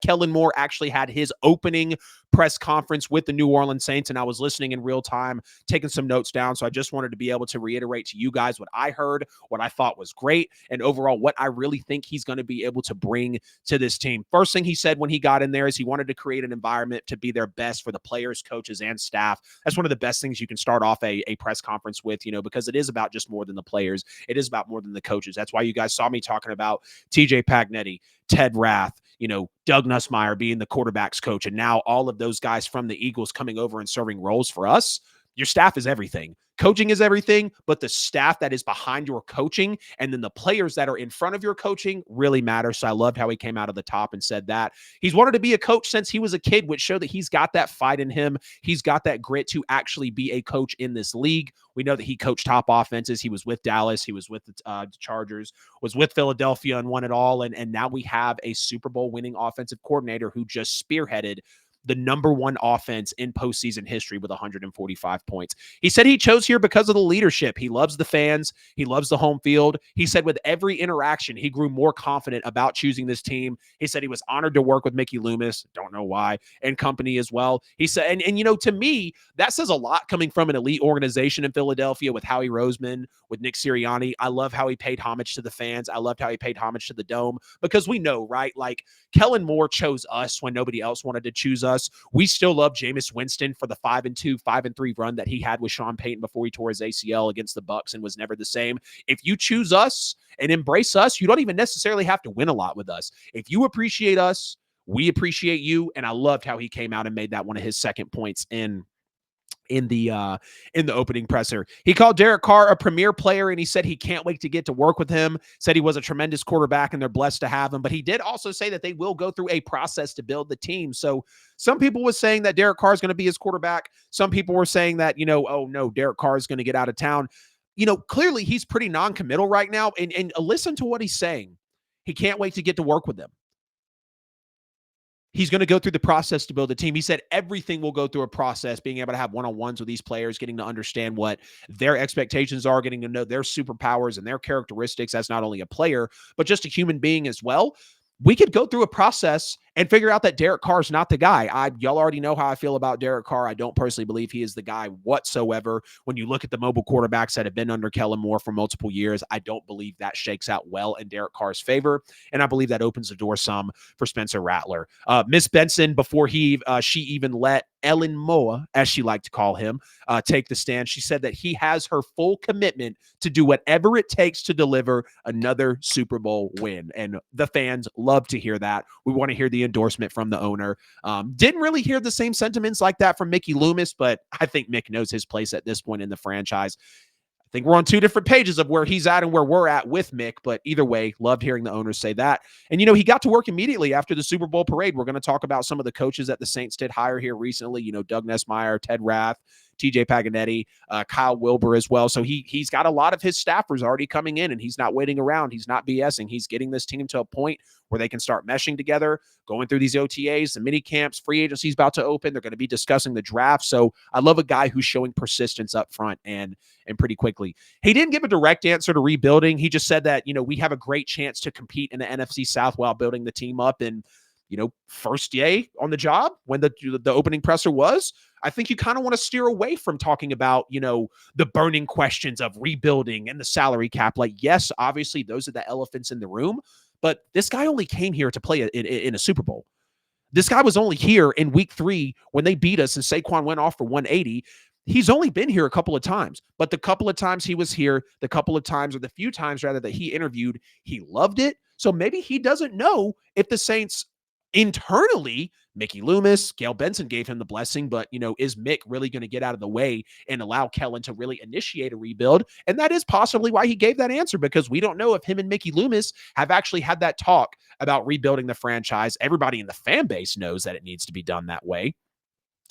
Kellen Moore actually had his opening press conference with the New Orleans Saints, and I was listening in real time, taking some notes down. So I just wanted to be able to reiterate to you guys what I heard, what I thought was great, and overall what I really think he's going to be able to bring to this team. First thing he said when he got in there is he wanted to create an environment to be their best for the players, coaches, and staff. That's one of the best things you can start off a press conference with, because it is about just more than the players. It is about more than the coaches. That's why you guys saw me talking about TJ Pagnetti, Ted Rath, Doug Nussmeier being the quarterback's coach, and now all of those guys from the Eagles coming over and serving roles for us. Your staff is everything. Coaching is everything, but the staff that is behind your coaching and then the players that are in front of your coaching really matter. So I loved how he came out of the top and said that. He's wanted to be a coach since he was a kid, which showed that he's got that fight in him. He's got that grit to actually be a coach in this league. We know that he coached top offenses. He was with Dallas. He was with the Chargers, was with Philadelphia and won it all. And now we have a Super Bowl winning offensive coordinator who just spearheaded the number one offense in postseason history with 145 points. He said he chose here because of the leadership. He loves the fans. He loves the home field. He said with every interaction, he grew more confident about choosing this team. He said he was honored to work with Mickey Loomis. Don't know why. And company as well. He said, and to me, that says a lot coming from an elite organization in Philadelphia with Howie Roseman, with Nick Sirianni. I love how he paid homage to the fans. I loved how he paid homage to the Dome because we know, right? Like Kellen Moore chose us when nobody else wanted to choose us. We still love Jameis Winston for the 5-2, 5-3 run that he had with Sean Payton before he tore his ACL against the Bucs and was never the same. If you choose us and embrace us, you don't even necessarily have to win a lot with us. If you appreciate us, we appreciate you. And I loved how he came out and made that one of his second points in the opening presser. He called Derek Carr a premier player, and he said he can't wait to get to work with him, said he was a tremendous quarterback and they're blessed to have him. But he did also say that they will go through a process to build the team. So some people were saying that Derek Carr is going to be his quarterback. Some people were saying that, oh no, Derek Carr is going to get out of town. Clearly he's pretty non-committal right now. And listen to what he's saying. He can't wait to get to work with them. He's going to go through the process to build a team. He said everything will go through a process, being able to have one-on-ones with these players, getting to understand what their expectations are, getting to know their superpowers and their characteristics as not only a player, but just a human being as well. We could go through a process and figure out that Derek Carr is not the guy. Y'all already know how I feel about Derek Carr. I don't personally believe he is the guy whatsoever. When you look at the mobile quarterbacks that have been under Kellen Moore for multiple years, I don't believe that shakes out well in Derek Carr's favor. And I believe that opens the door some for Spencer Rattler. Miss Benson, before she even let Ellen Moa, as she liked to call him, take the stand, she said that he has her full commitment to do whatever it takes to deliver another Super Bowl win. And the fans love to hear that. We want to hear the endorsement from the owner. Didn't really hear the same sentiments like that from Mickey Loomis, but I think Mick knows his place at this point in the franchise. I think we're on two different pages of where he's at and where we're at with Mick, but either way, loved hearing the owners say that. And, he got to work immediately after the Super Bowl parade. We're going to talk about some of the coaches that the Saints did hire here recently, Doug Nussmeier, Ted Rath, TJ Pagnetti, Kyle Wilbur as well. So he's got a lot of his staffers already coming in, and he's not waiting around. He's not BSing. He's getting this team to a point where they can start meshing together, going through these OTAs, the mini camps, free agency's about to open. They're going to be discussing the draft. So I love a guy who's showing persistence up front and pretty quickly. He didn't give a direct answer to rebuilding. He just said that, we have a great chance to compete in the NFC South while building the team up. And, first day on the job when the opening presser was, I think you kind of want to steer away from talking about, the burning questions of rebuilding and the salary cap. Like, yes, obviously those are the elephants in the room, but this guy only came here to play in a Super Bowl. This guy was only here in week 3 when they beat us and Saquon went off for 180. He's only been here a couple of times, but the couple of times he was here, the couple of times or the few times rather that he interviewed, he loved it. So maybe he doesn't know if the Saints internally, Mickey Loomis, Gail Benson gave him the blessing, but, is Mick really going to get out of the way and allow Kellen to really initiate a rebuild? And that is possibly why he gave that answer, because we don't know if him and Mickey Loomis have actually had that talk about rebuilding the franchise. Everybody in the fan base knows that it needs to be done that way.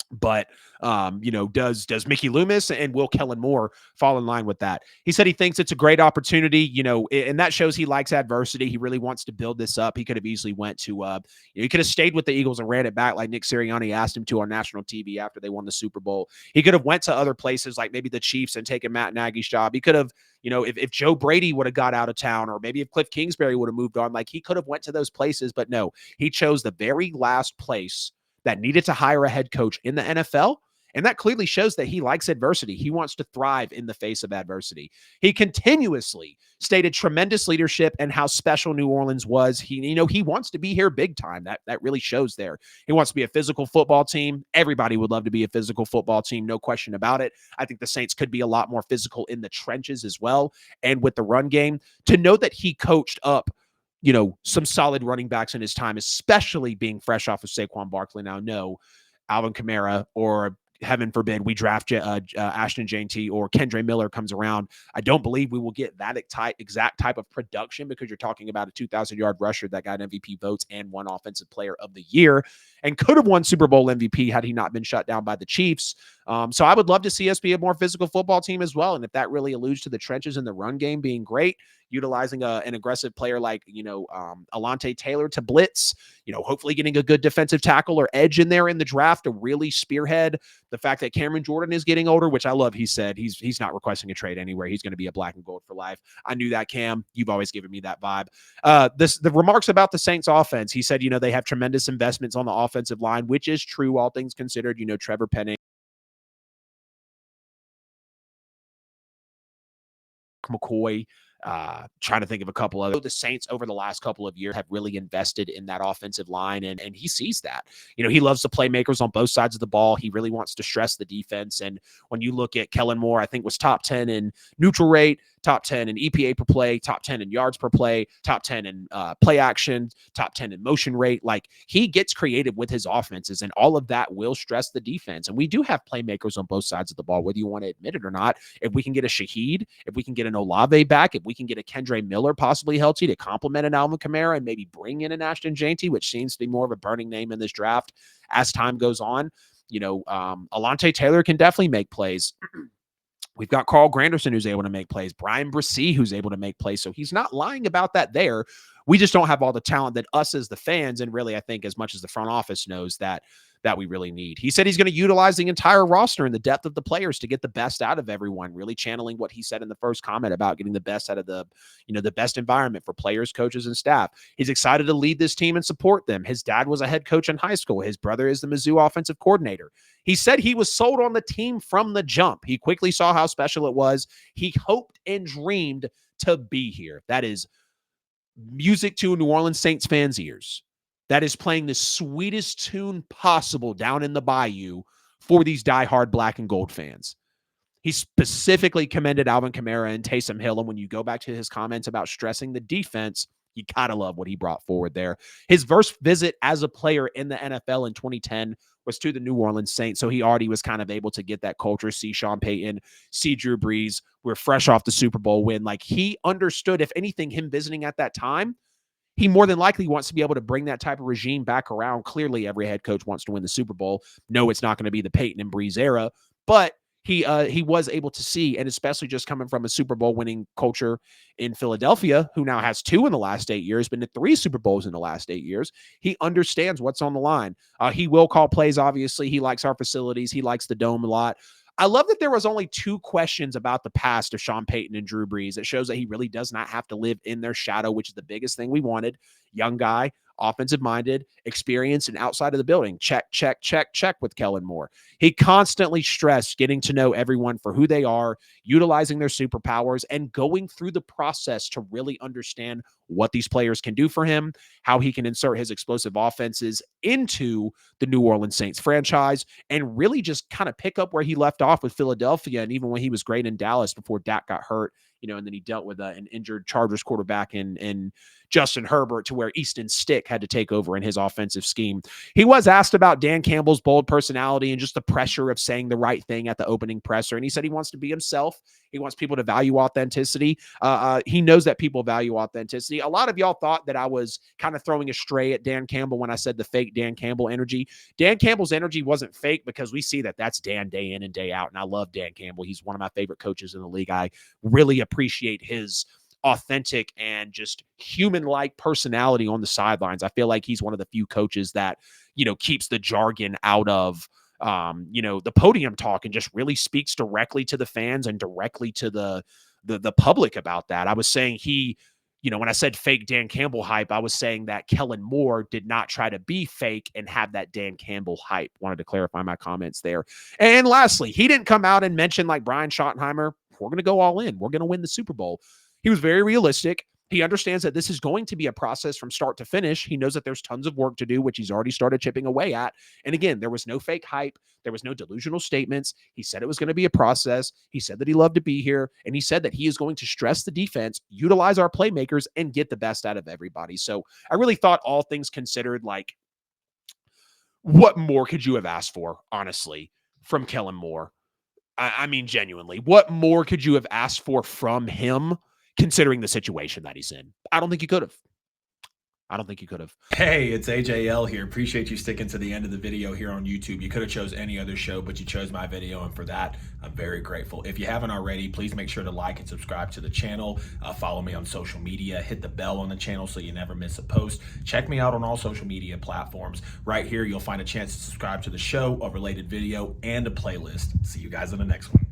But does Mickey Loomis and will Kellen Moore fall in line with that? He said he thinks it's a great opportunity, and that shows he likes adversity. He really wants to build this up. He could have easily went to, he could have stayed with the Eagles and ran it back like Nick Sirianni asked him to on national TV after they won the Super Bowl. He could have went to other places like maybe the Chiefs and taken Matt Nagy's job. He could have, if Joe Brady would have got out of town, or maybe if Cliff Kingsbury would have moved on, like he could have went to those places. But no, he chose the very last place that needed to hire a head coach in the NFL. And that clearly shows that he likes adversity. He wants to thrive in the face of adversity. He continuously stated tremendous leadership and how special New Orleans was. He wants to be here big time. That really shows there. He wants to be a physical football team. Everybody would love to be a physical football team, no question about it. I think the Saints could be a lot more physical in the trenches as well, and with the run game. To know that he coached up some solid running backs in his time, especially being fresh off of Saquon Barkley. Now, no, Alvin Kamara, or heaven forbid we draft Ashton Jeanty or Kendre Miller comes around, I don't believe we will get that exact type of production, because you're talking about a 2,000-yard rusher that got MVP votes and won Offensive Player of the Year and could have won Super Bowl MVP had he not been shut down by the Chiefs. So I would love to see us be a more physical football team as well. And if that really alludes to the trenches and the run game being great, utilizing an aggressive player like, Alontae Taylor to blitz, hopefully getting a good defensive tackle or edge in there in the draft to really spearhead the fact that Cameron Jordan is getting older, which I love. He said he's not requesting a trade anywhere. He's going to be a black and gold for life. I knew that, Cam. You've always given me that vibe. The remarks about the Saints offense, he said, they have tremendous investments on the offensive line, which is true, all things considered. Trevor Penning, McCoy, trying to think of a couple other. The Saints over the last couple of years have really invested in that offensive line, and he sees that. He loves the playmakers on both sides of the ball. He really wants to stress the defense. And when you look at Kellen Moore, I think was top 10 in neutral rate, top 10 in EPA per play, top 10 in yards per play, top 10 in play action, top 10 in motion rate. Like, he gets creative with his offenses, and all of that will stress the defense. And we do have playmakers on both sides of the ball, whether you want to admit it or not. If we can get a Shaheed, if we can get an Olave back, if we can get a Kendre Miller possibly healthy to complement an Alvin Kamara and maybe bring in an Ashton Jeanty, which seems to be more of a burning name in this draft as time goes on. Alontae Taylor can definitely make plays. We've got Carl Granderson, who's able to make plays. Brian Bresee, who's able to make plays. So he's not lying about that there. We just don't have all the talent that us as the fans, and really I think as much as the front office knows, that we really need. He said he's going to utilize the entire roster and the depth of the players to get the best out of everyone, really channeling what he said in the first comment about getting the best out of the best environment for players, coaches, and staff. He's excited to lead this team and support them. His dad was a head coach in high school. His brother is the Mizzou offensive coordinator. He said he was sold on the team from the jump. He quickly saw how special it was. He hoped and dreamed to be here. That is music to New Orleans Saints fans' ears. That is playing the sweetest tune possible down in the bayou for these diehard black and gold fans. He specifically commended Alvin Kamara and Taysom Hill. And when you go back to his comments about stressing the defense, you gotta love what he brought forward there. His first visit as a player in the NFL in 2010 was to the New Orleans Saints. So he already was kind of able to get that culture, see Sean Payton, see Drew Brees. We're fresh off the Super Bowl win. Like, he understood, if anything, him visiting at that time, he more than likely wants to be able to bring that type of regime back around. Clearly, every head coach wants to win the Super Bowl. No, it's not going to be the Peyton and Breeze era, but he was able to see, and especially just coming from a Super Bowl winning culture in Philadelphia, who now has 2 in the last 8 years, been to 3 Super Bowls in the last 8 years. He understands what's on the line. He will call plays, obviously. He likes our facilities. He likes the Dome a lot. I love that there was only 2 questions about the past of Sean Payton and Drew Brees. It shows that he really does not have to live in their shadow, which is the biggest thing we wanted. Young guy, offensive-minded, experienced, and outside of the building. Check, check, check, check with Kellen Moore. He constantly stressed getting to know everyone for who they are, utilizing their superpowers, and going through the process to really understand what these players can do for him, how he can insert his explosive offenses into the New Orleans Saints franchise, and really just kind of pick up where he left off with Philadelphia, and even when he was great in Dallas before Dak got hurt, and then he dealt with an injured Chargers quarterback in Justin Herbert, to where Easton Stick had to take over in his offensive scheme. He was asked about Dan Campbell's bold personality and just the pressure of saying the right thing at the opening presser, and he said he wants to be himself. He wants people to value authenticity. He knows that people value authenticity. A lot of y'all thought that I was kind of throwing a stray at Dan Campbell when I said the fake Dan Campbell energy. Dan Campbell's energy wasn't fake because we see that that's Dan day in and day out. And I love Dan Campbell. He's one of my favorite coaches in the league. I really appreciate his authentic and just human-like personality on the sidelines. I feel like he's one of the few coaches that, keeps the jargon out of the podium talk and just really speaks directly to the fans and directly to the public about that. I was saying when I said fake Dan Campbell hype, I was saying that Kellen Moore did not try to be fake and have that Dan Campbell hype. Wanted to clarify my comments there. And lastly, he didn't come out and mention like Brian Schottenheimer, we're going to go all in. We're going to win the Super Bowl. He was very realistic. He understands that this is going to be a process from start to finish. He knows that there's tons of work to do, which he's already started chipping away at. And again, there was no fake hype. There was no delusional statements. He said it was going to be a process. He said that he loved to be here. And he said that he is going to stress the defense, utilize our playmakers, and get the best out of everybody. So I really thought, all things considered, like, what more could you have asked for, honestly, from Kellen Moore? I mean, genuinely, what more could you have asked for from him, considering the situation that he's in? I don't think you could have. Hey, it's AJL here. Appreciate you sticking to the end of the video here on YouTube. You could have chose any other show, but you chose my video, and for that, I'm very grateful. If you haven't already, please make sure to like and subscribe to the channel. Follow me on social media. Hit the bell on the channel so you never miss a post. Check me out on all social media platforms. Right here, you'll find a chance to subscribe to the show, a related video, and a playlist. See you guys in the next one.